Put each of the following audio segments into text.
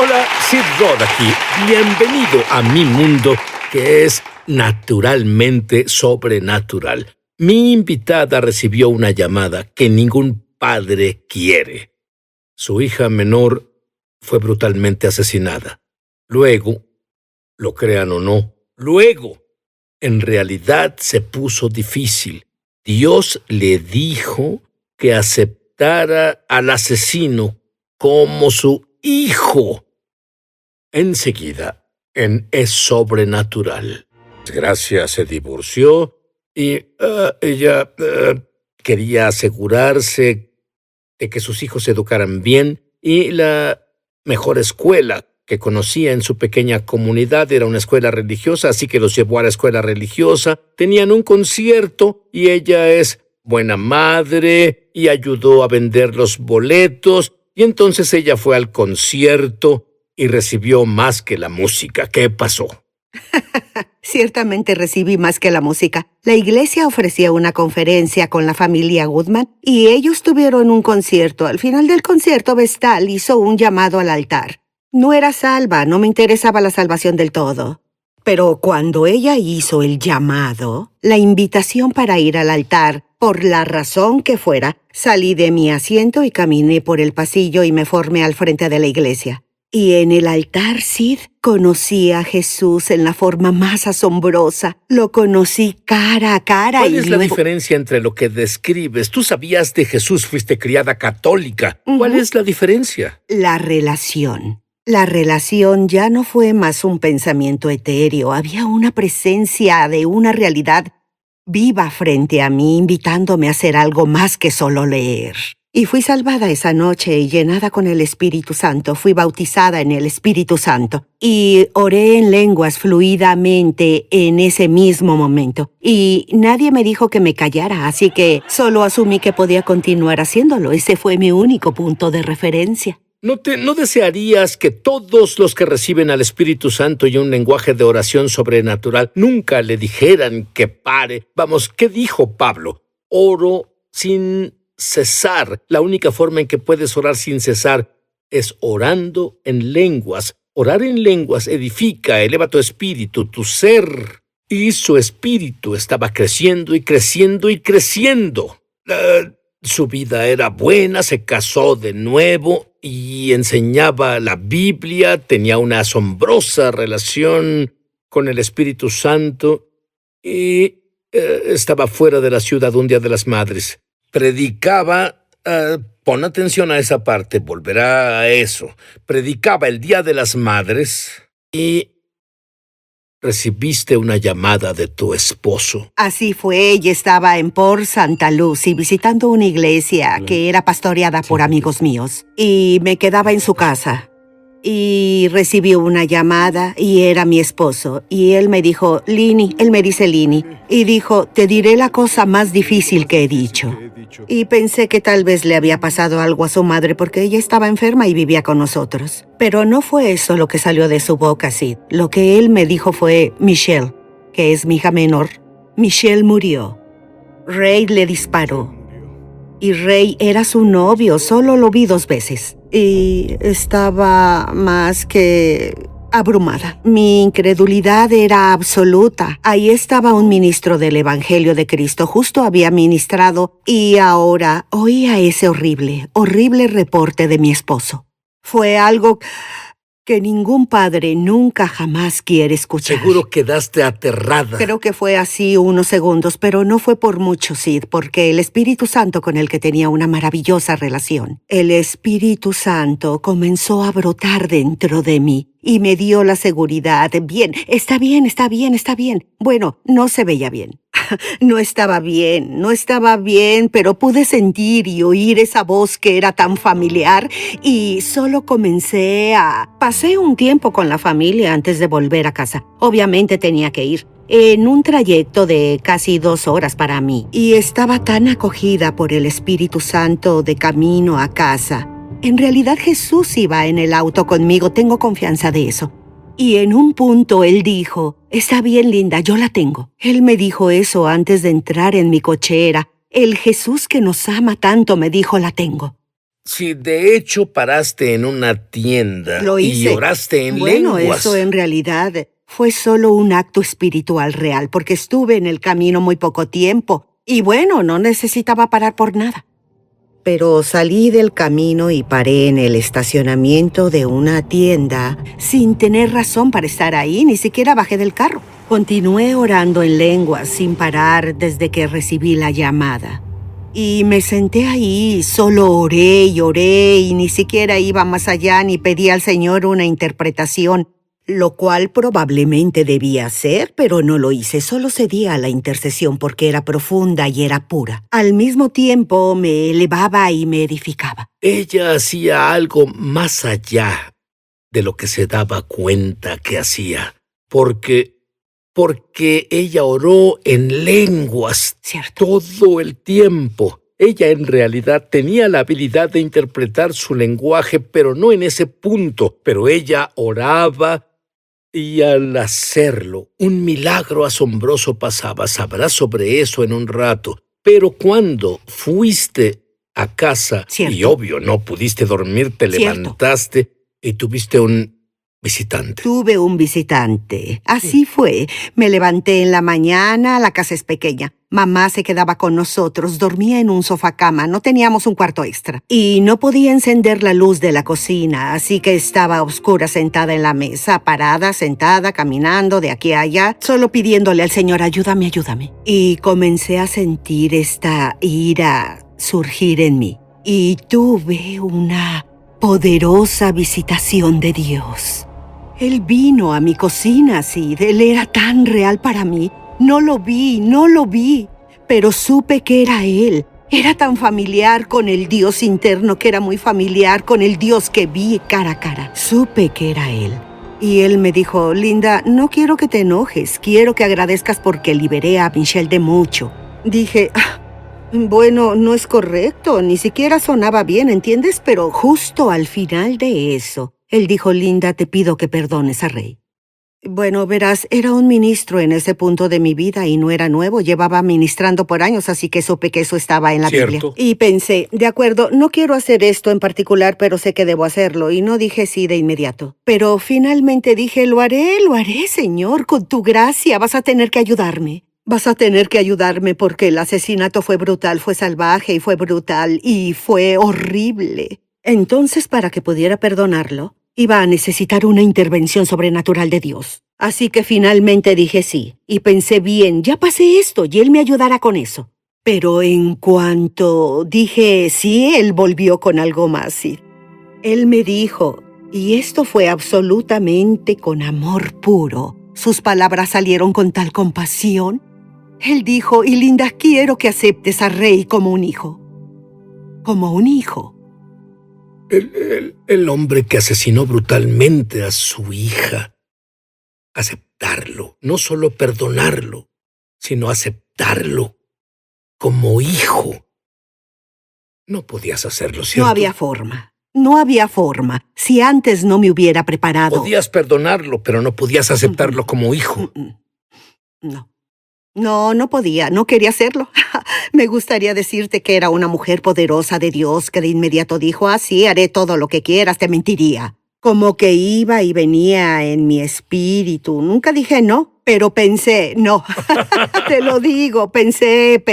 Hola, Sid Roth aquí. Bienvenido a mi mundo, que es naturalmente sobrenatural. Mi invitada recibió una llamada que ningún padre quiere. Su hija menor fue brutalmente asesinada. Luego, lo crean o no, en realidad se puso difícil. Dios le dijo que aceptara al asesino como su hijo. Enseguida, Es Sobrenatural. Gracia se divorció y ella quería asegurarse de que sus hijos se educaran bien, y la mejor escuela que conocía en su pequeña comunidad era una escuela religiosa, así que los llevó a la escuela religiosa. Tenían un concierto y ella es buena madre y ayudó a vender los boletos, y entonces ella fue al concierto y recibió más que la música. ¿Qué pasó? Ciertamente recibí más que la música. La iglesia ofrecía una conferencia con la familia Goodman y ellos tuvieron un concierto. Al final del concierto, Vestal hizo un llamado al altar. No era salva, no me interesaba la salvación del todo. Pero cuando ella hizo el llamado, la invitación para ir al altar, por la razón que fuera, salí de mi asiento y caminé por el pasillo y me formé al frente de la iglesia. Y en el altar, Sid, conocí a Jesús en la forma más asombrosa. Lo conocí cara a cara. ¿Cuál es la diferencia entre lo que describes? Tú sabías de Jesús, fuiste criada católica. ¿Cuál es la diferencia? La relación. La relación ya no fue más un pensamiento etéreo. Había una presencia de una realidad viva frente a mí, invitándome a hacer algo más que solo leer. Y fui salvada esa noche y llenada con el Espíritu Santo. Fui bautizada en el Espíritu Santo. Y oré en lenguas fluidamente en ese mismo momento. Y nadie me dijo que me callara, así que solo asumí que podía continuar haciéndolo. Ese fue mi único punto de referencia. ¿No desearías que todos los que reciben al Espíritu Santo y un lenguaje de oración sobrenatural nunca le dijeran que pare? Vamos, ¿qué dijo Pablo? Oro sin cesar. La única forma en que puedes orar sin cesar es orando en lenguas. Orar en lenguas edifica, eleva tu espíritu, tu ser. Y su espíritu estaba creciendo y creciendo y creciendo. Su vida era buena, se casó de nuevo y enseñaba la Biblia, tenía una asombrosa relación con el Espíritu Santo y estaba fuera de la ciudad un día de las madres. Predicaba, pon atención a esa parte, volverá a eso. Predicaba el Día de las Madres y recibiste una llamada de tu esposo. Así fue, ella estaba en Port Santa Lucie visitando una iglesia que era pastoreada por amigos míos. Y me quedaba en su casa. Y recibí una llamada y era mi esposo. Y él me dijo, Lini, él me dice Lini. Y dijo, te diré la cosa más difícil que he dicho. Y pensé que tal vez le había pasado algo a su madre porque ella estaba enferma y vivía con nosotros. Pero no fue eso lo que salió de su boca, Sid. Lo que él me dijo fue, Michelle, que es mi hija menor. Michelle murió. Ray le disparó. Y Ray era su novio, solo lo vi 2 veces. Y estaba más que abrumada. Mi incredulidad era absoluta. Ahí estaba un ministro del Evangelio de Cristo, justo había ministrado, y ahora oía ese horrible reporte de mi esposo. Fue algo que ningún padre nunca jamás quiere escuchar. Seguro quedaste aterrada. Creo que fue así unos segundos, pero no fue por mucho, Sid, porque el Espíritu Santo, con el que tenía una maravillosa relación, el Espíritu Santo comenzó a brotar dentro de mí y me dio la seguridad. Bien, está bien. Bueno, no se veía bien. No estaba bien, pero pude sentir y oír esa voz que era tan familiar y solo Pasé un tiempo con la familia antes de volver a casa. Obviamente tenía que ir. En un trayecto de casi 2 horas para mí. Y estaba tan acogida por el Espíritu Santo de camino a casa. En realidad Jesús iba en el auto conmigo, tengo confianza de eso. Y en un punto él dijo, está bien, linda, yo la tengo. Él me dijo eso antes de entrar en mi cochera. El Jesús que nos ama tanto me dijo, la tengo. Si de hecho paraste en una tienda Lo y hice. oraste en Bueno, lenguas. eso en realidad fue solo un acto espiritual real, porque estuve en el camino muy poco tiempo. Y bueno, no necesitaba parar por nada. Pero salí del camino y paré en el estacionamiento de una tienda sin tener razón para estar ahí, ni siquiera bajé del carro. Continué orando en lenguas sin parar desde que recibí la llamada. Y me senté ahí, solo oré y ni siquiera iba más allá ni pedí al Señor una interpretación, lo cual probablemente debía hacer, pero no lo hice. Solo cedí a la intercesión porque era profunda y era pura. Al mismo tiempo me elevaba y me edificaba. Ella hacía algo más allá de lo que se daba cuenta que hacía, porque ella oró en lenguas Cierto. todo el tiempo. Ella en realidad tenía la habilidad de interpretar su lenguaje, pero no en ese punto. Pero ella oraba y al hacerlo, un milagro asombroso pasaba. Sabrás sobre eso en un rato. Pero cuando fuiste a casa, Cierto. y obvio no pudiste dormir, te Cierto. levantaste y tuviste un visitante. Tuve un visitante. Así fue. Me levanté en la mañana, la casa es pequeña. Mamá se quedaba con nosotros, dormía en un sofá cama, no teníamos un cuarto extra. Y no podía encender la luz de la cocina, así que estaba a oscuras sentada en la mesa, parada, sentada, caminando de aquí a allá, solo pidiéndole al Señor, ayúdame, ayúdame. Y comencé a sentir esta ira surgir en mí. Y tuve una poderosa visitación de Dios. Él vino a mi cocina, Sid. Él era tan real para mí. No lo vi, pero supe que era Él. Era tan familiar con el Dios interno que era muy familiar con el Dios que vi cara a cara. Supe que era Él. Y Él me dijo, Linda, no quiero que te enojes. Quiero que agradezcas porque liberé a Michelle de mucho. Dije, bueno, no es correcto. Ni siquiera sonaba bien, ¿entiendes? Pero justo al final de eso, Él dijo, Linda, te pido que perdones a Ray. Bueno, verás, era un ministro en ese punto de mi vida y no era nuevo. Llevaba ministrando por años, así que supe que eso estaba en la Biblia. Y pensé, de acuerdo, no quiero hacer esto en particular, pero sé que debo hacerlo. Y no dije sí de inmediato. Pero finalmente dije, lo haré, Señor, con tu gracia. Vas a tener que ayudarme. Vas a tener que ayudarme porque el asesinato fue brutal, fue salvaje y fue brutal y fue horrible. Entonces, para que pudiera perdonarlo, iba a necesitar una intervención sobrenatural de Dios. Así que finalmente dije sí, y pensé bien, ya pasé esto y Él me ayudará con eso. Pero en cuanto dije sí, Él volvió con algo más, sí. Él me dijo, y esto fue absolutamente con amor puro. Sus palabras salieron con tal compasión. Él dijo, y Linda, quiero que aceptes a Ray como un hijo. Como un hijo. El hombre que asesinó brutalmente a su hija. Aceptarlo, no solo perdonarlo, sino aceptarlo como hijo. No podías hacerlo, ¿cierto? No había forma. No había forma. Si antes no me hubiera preparado. Podías perdonarlo, pero no podías aceptarlo como hijo. No. No podía. No quería hacerlo. Me gustaría decirte que era una mujer poderosa de Dios que de inmediato dijo, sí, haré todo lo que quieras, te mentiría. Como que iba y venía en mi espíritu. Nunca dije no, pero pensé, no. Te lo digo, pensé,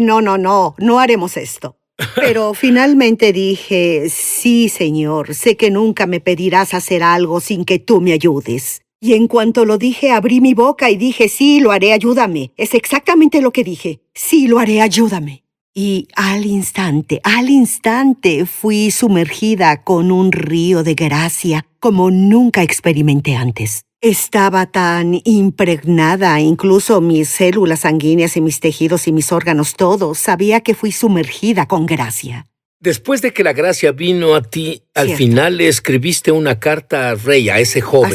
no haremos esto. Pero finalmente dije, sí, Señor, sé que nunca me pedirás hacer algo sin que tú me ayudes. Y en cuanto lo dije, abrí mi boca y dije, sí, lo haré, ayúdame. Es exactamente lo que dije. Sí, lo haré, ayúdame. Y al instante, fui sumergida con un río de gracia como nunca experimenté antes. Estaba tan impregnada, incluso mis células sanguíneas y mis tejidos y mis órganos, todos. Sabía que fui sumergida con gracia. Después de que la gracia vino a ti, al Cierto. final le escribiste una carta a Ray, a ese joven.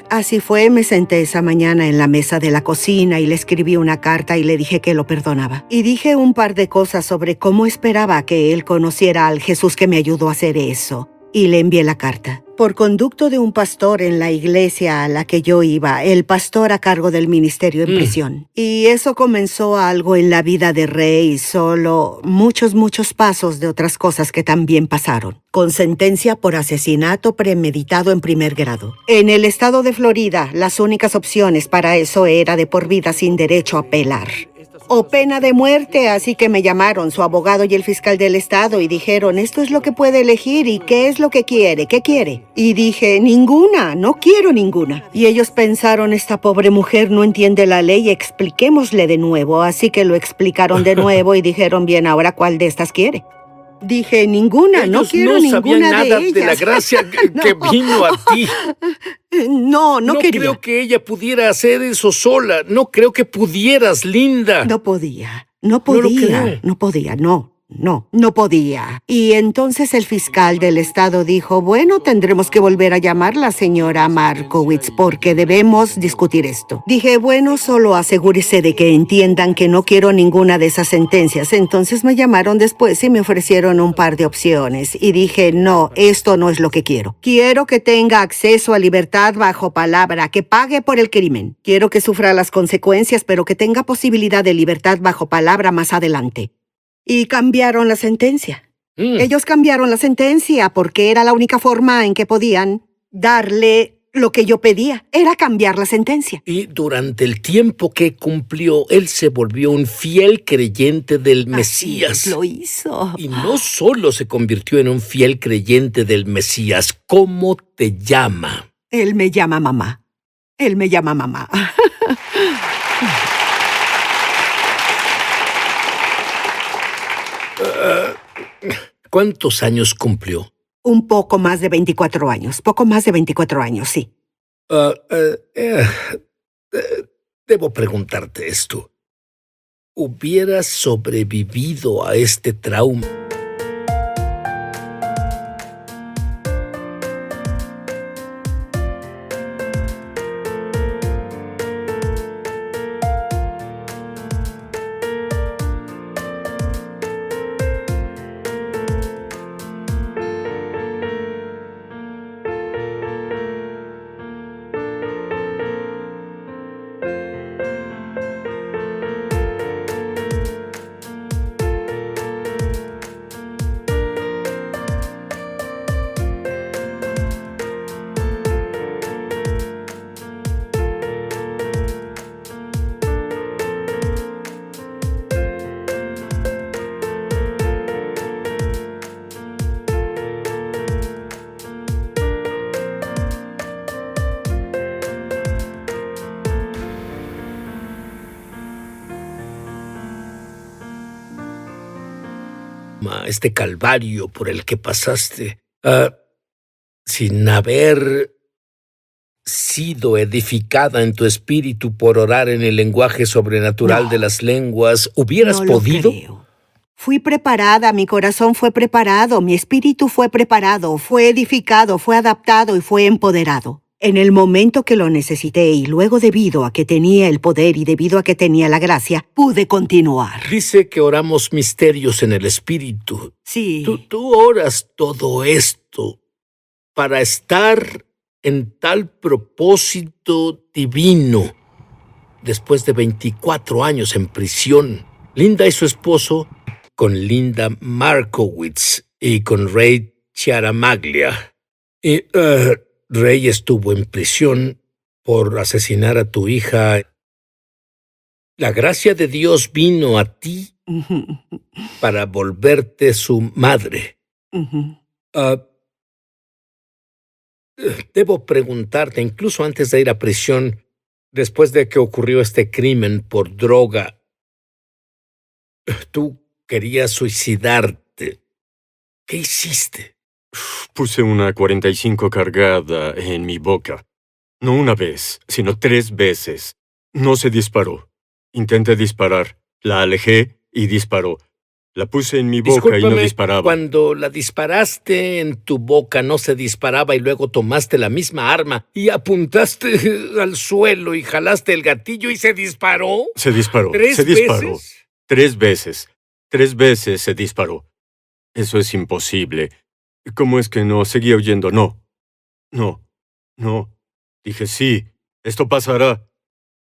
Así fue, me senté esa mañana en la mesa de la cocina y le escribí una carta y le dije que lo perdonaba. Y dije un par de cosas sobre cómo esperaba que él conociera al Jesús que me ayudó a hacer eso. y le envié la carta. Por conducto de un pastor en la iglesia a la que yo iba, el pastor a cargo del ministerio en prisión. Y eso comenzó algo en la vida de Ray, solo muchos pasos de otras cosas que también pasaron. Con sentencia por asesinato premeditado en primer grado. En el estado de Florida, las únicas opciones para eso era de por vida sin derecho a apelar. O pena de muerte, así que me llamaron su abogado y el fiscal del estado y dijeron, esto es lo que puede elegir y qué es lo que quiere, ¿qué quiere? Y dije, ninguna, no quiero ninguna. Y ellos pensaron, esta pobre mujer no entiende la ley, expliquémosle de nuevo. Así que lo explicaron de nuevo y dijeron, bien, ahora ¿cuál de estas quiere? Dije, ninguna, no quiero ninguna de ellas. Ellos no sabían nada de la gracia que vino a ti. No quería. No creo que ella pudiera hacer eso sola. No creo que pudieras, Linda. No podía. No lo creo. No podía. Y entonces el fiscal del estado dijo, bueno, tendremos que volver a llamar a la señora Markowitz porque debemos discutir esto. Dije, bueno, solo asegúrese de que entiendan que no quiero ninguna de esas sentencias. Entonces me llamaron después y me ofrecieron un par de opciones. Y dije, no, esto no es lo que quiero. Quiero que tenga acceso a libertad bajo palabra, que pague por el crimen. Quiero que sufra las consecuencias, pero que tenga posibilidad de libertad bajo palabra más adelante. Y cambiaron la sentencia. Ellos cambiaron la sentencia porque era la única forma en que podían darle lo que yo pedía. Era cambiar la sentencia. Y durante el tiempo que cumplió, él se volvió un fiel creyente del Mesías. Así lo hizo. Y no solo se convirtió en un fiel creyente del Mesías. ¿Cómo te llama? Él me llama mamá. ¿Cuántos años cumplió? Un poco más de 24 años. Poco más de 24 años, sí. Debo preguntarte esto. ¿Hubieras sobrevivido a este trauma? Este calvario por el que pasaste, sin haber sido edificada en tu espíritu por orar en el lenguaje sobrenatural de las lenguas, ¿hubieras podido? Creo. Fui preparada, mi corazón fue preparado, mi espíritu fue preparado, fue edificado, fue adaptado y fue empoderado. En el momento que lo necesité y luego debido a que tenía el poder y debido a que tenía la gracia, pude continuar. Dice que oramos misterios en el espíritu. Sí. Tú oras todo esto para estar en tal propósito divino. Después de 24 años en prisión, Linda y su esposo, con Linda Markowitz y con Ray Chiaramaglia. Y Ray estuvo en prisión por asesinar a tu hija. La gracia de Dios vino a ti para volverte su madre. Debo preguntarte, incluso antes de ir a prisión, después de que ocurrió este crimen por droga, tú querías suicidarte. ¿Qué hiciste? Puse una 45 cargada en mi boca. No una vez, sino 3 veces. No se disparó. Intenté disparar. La alejé y disparó. La puse en mi boca y no disparaba. Cuando la disparaste en tu boca no se disparaba y luego tomaste la misma arma y apuntaste al suelo y jalaste el gatillo y se disparó. Se disparó. ¿3 disparó. veces? 3 veces. 3 veces se disparó. Eso es imposible. ¿Cómo es que no? Seguía oyendo, no, no, no. Dije, sí, esto pasará.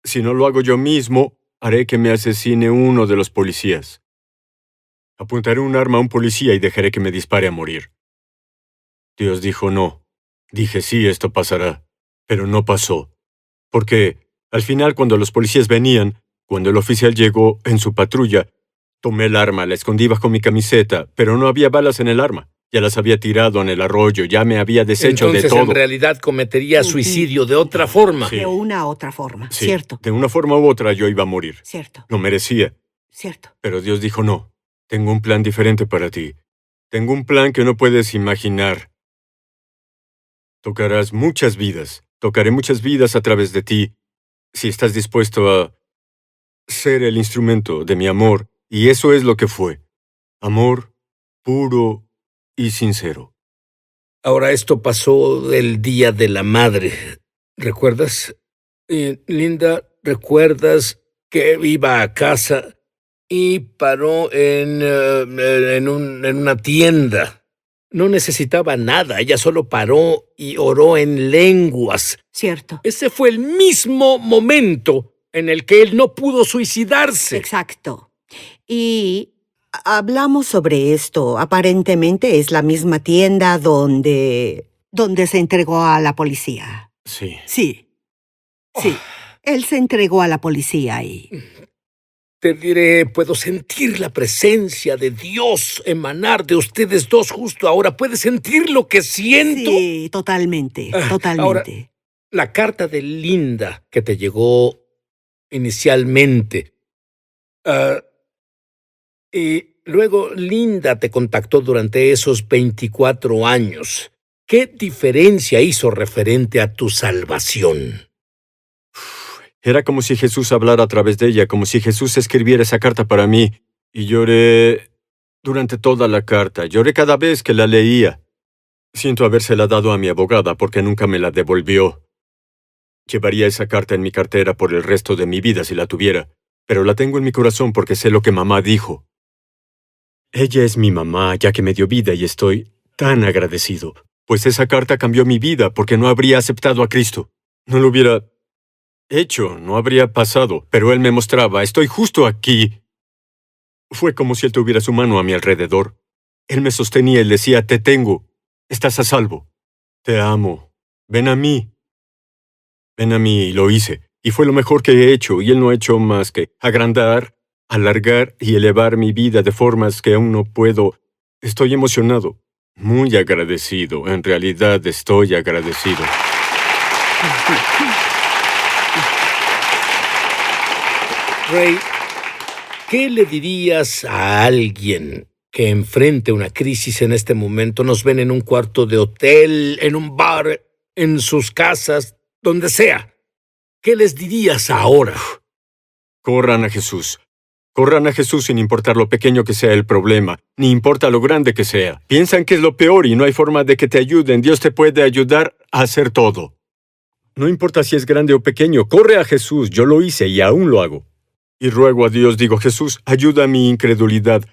Si no lo hago yo mismo, haré que me asesine uno de los policías. Apuntaré un arma a un policía y dejaré que me dispare a morir. Dios dijo no. Dije, sí, esto pasará. Pero no pasó. Porque, al final, cuando los policías venían, cuando el oficial llegó en su patrulla, tomé el arma, la escondí bajo mi camiseta, pero no había balas en el arma. Ya las había tirado en el arroyo, ya me había deshecho Entonces, de todo. en realidad, cometería suicidio de otra forma. Sí. De una otra forma. Sí, Cierto, de una forma u otra yo iba a morir. cierto, Lo merecía. cierto. Pero Dios dijo, no, tengo un plan diferente para ti. Tengo un plan que no puedes imaginar. Tocarás muchas vidas. Tocaré muchas vidas a través de ti, si estás dispuesto a ser el instrumento de mi amor. Y eso es lo que fue. Amor puro y sincero. Ahora, esto pasó el Día de la Madre. ¿Recuerdas? Linda, ¿recuerdas que iba a casa y paró en una tienda? No necesitaba nada, ella solo paró y oró en lenguas. Cierto. Ese fue el mismo momento en el que él no pudo suicidarse. Exacto. Y hablamos sobre esto. Aparentemente es la misma tienda donde se entregó a la policía. Sí. Sí. Sí. Él se entregó a la policía y... Te diré, puedo sentir la presencia de Dios emanar de ustedes dos justo ahora. ¿Puedes sentir lo que siento? Sí, totalmente, totalmente. Ahora, la carta de Linda que te llegó inicialmente. Y luego Linda te contactó durante esos 24 años. ¿Qué diferencia hizo referente a tu salvación? Era como si Jesús hablara a través de ella, como si Jesús escribiera esa carta para mí. Y lloré durante toda la carta. Lloré cada vez que la leía. Siento habérsela dado a mi abogada porque nunca me la devolvió. Llevaría esa carta en mi cartera por el resto de mi vida si la tuviera, pero la tengo en mi corazón porque sé lo que mamá dijo. Ella es mi mamá, ya que me dio vida y estoy tan agradecido, pues esa carta cambió mi vida porque no habría aceptado a Cristo. No lo hubiera hecho, no habría pasado, pero Él me mostraba, estoy justo aquí. Fue como si Él tuviera su mano a mi alrededor. Él me sostenía y decía, te tengo, estás a salvo, te amo, ven a mí. Ven a mí, y lo hice, y fue lo mejor que he hecho, y Él no ha hecho más que agrandar, alargar y elevar mi vida de formas que aún no puedo. Estoy emocionado, muy agradecido, en realidad estoy agradecido. Ray, ¿qué le dirías a alguien que enfrente una crisis en este momento? Nos ven en un cuarto de hotel, en un bar, en sus casas, donde sea. ¿Qué les dirías ahora? Corran a Jesús. Corran a Jesús sin importar lo pequeño que sea el problema, ni importa lo grande que sea. Piensan que es lo peor y no hay forma de que te ayuden. Dios te puede ayudar a hacer todo. No importa si es grande o pequeño, corre a Jesús. Yo lo hice y aún lo hago. Y ruego a Dios, digo, Jesús, ayuda a mi incredulidad.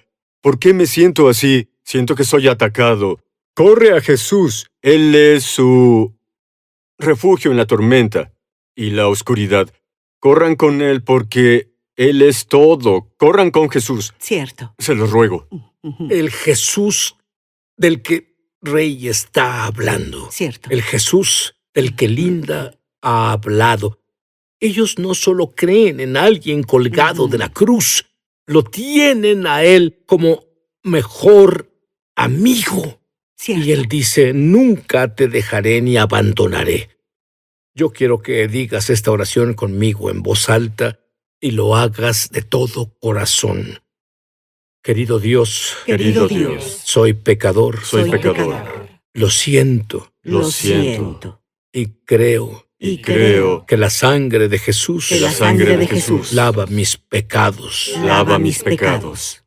¿Por qué me siento así? Siento que soy atacado. Corre a Jesús. Él es su refugio en la tormenta y la oscuridad. Corran con Él porque Él es todo. Corran con Jesús. Cierto. Se los ruego. Ujú. El Jesús del que Ray está hablando. Cierto. El Jesús del que Linda ha hablado. Ellos no solo creen en alguien colgado de la cruz, lo tienen a Él como mejor amigo. Cierto. Y Él dice, nunca te dejaré ni abandonaré. Yo quiero que digas esta oración conmigo en voz alta y lo hagas de todo corazón. Querido Dios, Querido Dios, soy pecador, Soy pecador. lo siento Lo siento. y creo Y creo que la sangre de Jesús que la sangre de Jesús lava mis pecados. lava mis pecados.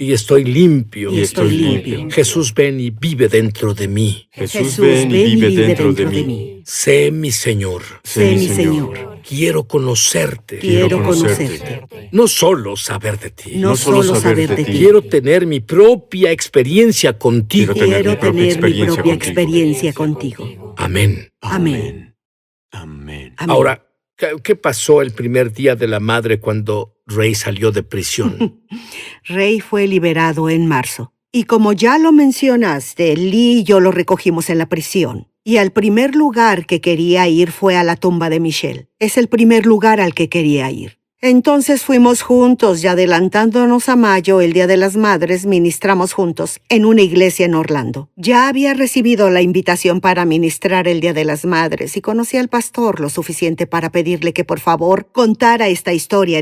Y estoy limpio. Y estoy limpio. Jesús, ven y vive dentro de mí. Jesús, ven y vive dentro de mí. Sé mi Señor. Sé mi Señor. Quiero conocerte. Quiero conocerte. No solo saber de ti. No solo saber de ti. Quiero tener mi propia experiencia contigo. Quiero tener mi propia experiencia contigo. Amén. Amén. Amén. Amén. Ahora, ¿qué pasó el primer día de la madre cuando Ray salió de prisión? Ray fue liberado en marzo. Y como ya lo mencionaste, Lee y yo lo recogimos en la prisión. Y al primer lugar que quería ir fue a la tumba de Michelle. Es el primer lugar al que quería ir. Entonces fuimos juntos y adelantándonos a mayo, el Día de las Madres, ministramos juntos en una iglesia en Orlando. Ya había recibido la invitación para ministrar el Día de las Madres y conocí al pastor lo suficiente para pedirle que por favor contara esta historia.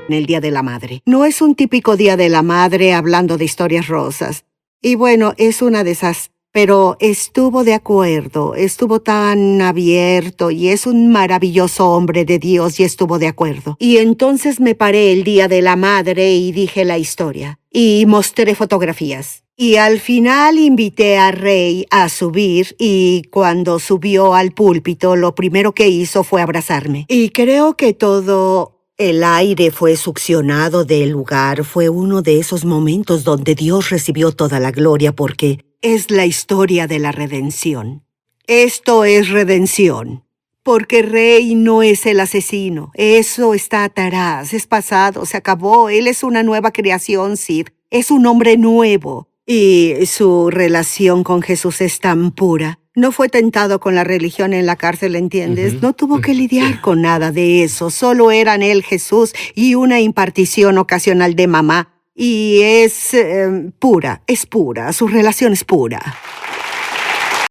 En el Día de la Madre. No es un típico Día de la Madre hablando de historias rosas. Y bueno, es una de esas. Pero estuvo de acuerdo, estuvo tan abierto y es un maravilloso hombre de Dios y estuvo de acuerdo. Y entonces me paré el Día de la Madre y dije la historia. Y mostré fotografías. Y al final invité a Ray a subir y cuando subió al púlpito lo primero que hizo fue abrazarme. Y creo que todo el aire fue succionado del lugar. Fue uno de esos momentos donde Dios recibió toda la gloria porque es la historia de la redención. Esto es redención. Porque Ray no es el asesino. Eso está atrás, es pasado, se acabó. Él es una nueva creación, Sid. Es un hombre nuevo. Y su relación con Jesús es tan pura. No fue tentado con la religión en la cárcel, ¿entiendes? No tuvo que lidiar con nada de eso. Solo eran él, Jesús, y una impartición ocasional de mamá. Y es pura, su relación es pura.